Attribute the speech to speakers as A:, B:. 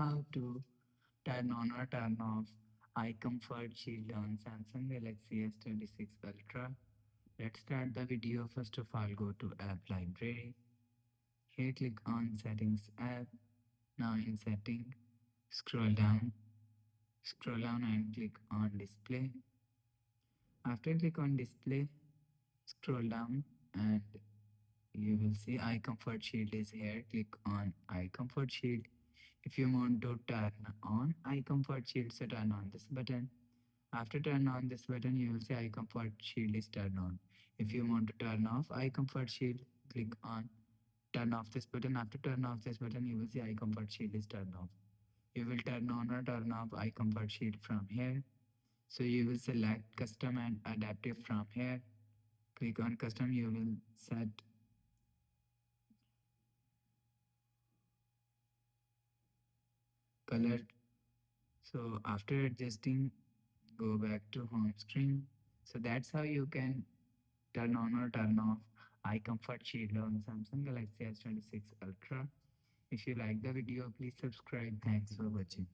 A: how to turn on or turn off eye comfort shield on Samsung Galaxy S26 Ultra. Let's start the video. First of all, go to App Library. Here click on Settings app. Now in Setting, scroll down and click on Display. After click on Display, scroll down and you will see eye comfort shield is here. Click on eye comfort shield. If you want to turn on eye comfort shield, so turn on this button. After turn on this button, you will see eye comfort shield is turned on. If you want to turn off eye comfort shield, click on turn off this button. After turn off this button, you will see eye comfort shield is turned off. You will turn on or turn off eye comfort shield from here. So you will select custom and adaptive from here. Click on custom. You will set color. So after adjusting, go back to home screen. So that's how you can turn on or turn off eye comfort shield on Samsung Galaxy S26 Ultra. If you like the video, please subscribe. Thanks for watching.